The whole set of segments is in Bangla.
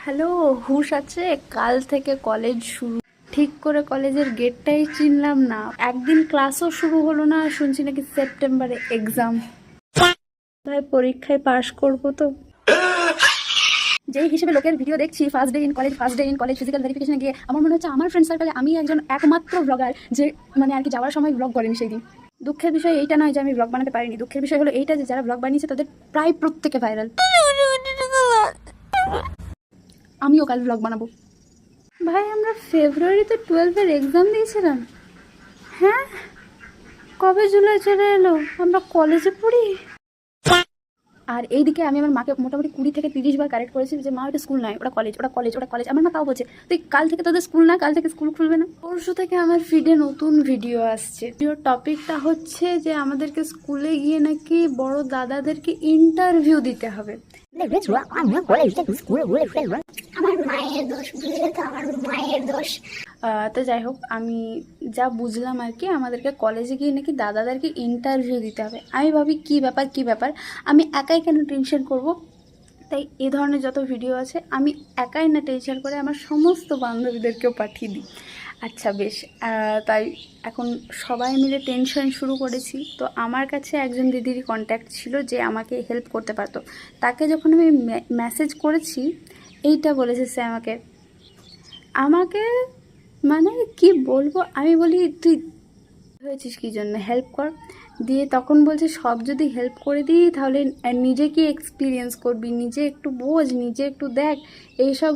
হ্যালো, হুশ আছে? কাল থেকে কলেজ শুরু। ঠিক করে কলেজের গেটটাই চিনলাম না। একদিন ক্লাসও শুরু হলো না, শুনছি নাকি সেপ্টেম্বরে এক্সাম। তাই পরীক্ষায় পাশ করবো তো। যেই হিসেবে লোকের ভিডিও দেখছি, first day in college physical ভেরিফিকেশনে গিয়ে আমার মনে হচ্ছে আমার ফ্রেন্ড সার্কেলে আমি একজন একমাত্র ব্লগার যে মানে আর কি যাওয়ার সময় ব্লগ করেনি সেই দিন। দুঃখের বিষয় এইটা নয় যে আমি ব্লগ বানাতে পারিনি, দুঃখের বিষয় হলো এইটা যে যারা ব্লগ বানিয়েছে তাদের প্রায় প্রত্যেকে ভাইরাল। আমিও কাল ব্লগ বানাবো। ভাই, আমরা ফেব্রুয়ারিতে 12-এর এক্সাম দিয়েছিলাম। হ্যাঁ, কবে জুলাই চলে এলো? আমরা কলেজে পড়ি। আর এইদিকে আমি আমার মাকে মোটামুটি 20 থেকে 30 বার কারেক্ট করেছি যে মা, ওটা স্কুল নয়, ওটা কলেজ, ওটা কলেজ, ওটা কলেজ। আমার মা তাও বলছে তুই কাল থেকে তোদের স্কুল না, কাল থেকে স্কুল খুলবে না। পরশু থেকে আমার ফিডে নতুন ভিডিও আসছে। ভিডিওর টপিকটা হচ্ছে যে আমাদেরকে স্কুলে গিয়ে নাকি বড় দাদাদেরকে ইন্টারভিউ দিতে হবে। আমার মায়ের দোষ, বুঝলে তো, আমার মায়ের দোষ। তো যাই হোক, আমি যা বুঝলাম আর কি, আমাদেরকে কলেজে গিয়ে নাকি দাদাদেরকে ইন্টারভিউ দিতে হবে। আমি ভাবি কি ব্যাপার, আমি একাই কেন টেনশন করব। তাই এ ধরনের যত ভিডিও আছে আমি একাই না টেনশন করে আমার সমস্ত বান্ধবীদেরকেও পাঠিয়ে দিই। আচ্ছা বেশ, তাই এখন সবাই মিলে টেনশন শুরু করেছি। তো আমার কাছে একজন দিদির কন্ট্যাক্ট ছিল যে আমাকে হেল্প করতে পারতো। তাকে যখন আমি মেসেজ করেছি, এইটা বলেছে সে আমাকে আমাকে মানে কি বলবো, আমি বলি তুই হয়েছিস কি জন্য, হেল্প কর। দিয়ে তখন বলছে সব যদি হেল্প করে দিই তাহলে নিজে কি এক্সপিরিয়েন্স করবি, নিজে একটু বোঝ, নিজে একটু দেখ। এইসব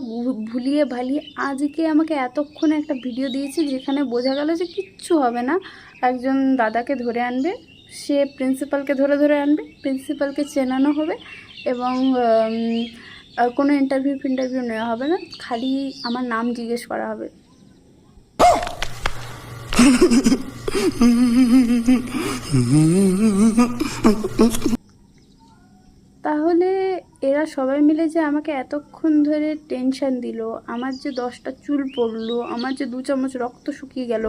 ভুলিয়ে ভালিয়ে আজকে আমাকে এতক্ষণে একটা ভিডিও দিয়েছি যেখানে বোঝা গেল যে কিচ্ছু হবে না। একজন দাদাকে ধরে আনবে, সে প্রিন্সিপালকে ধরে আনবে, প্রিন্সিপালকে চেনানো হবে এবং কোনো ইন্টারভিউ নেওয়া হবে না, খালি আমার নাম জিজ্ঞেস করা হবে। তাহলে এরা সবাই মিলে যে আমাকে এতক্ষণ ধরে টেনশন দিল, আমার যে 10টা চুল পড়লো, আমার যে 2 চামচ রক্ত শুকিয়ে গেল,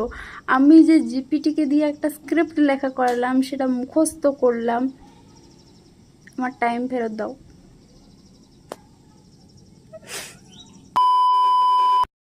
আমি যে জিপিটিকে দিয়ে একটা স্ক্রিপ্ট লেখা করালাম, সেটা মুখস্থ করলাম, আমার টাইম ফেরত দাও।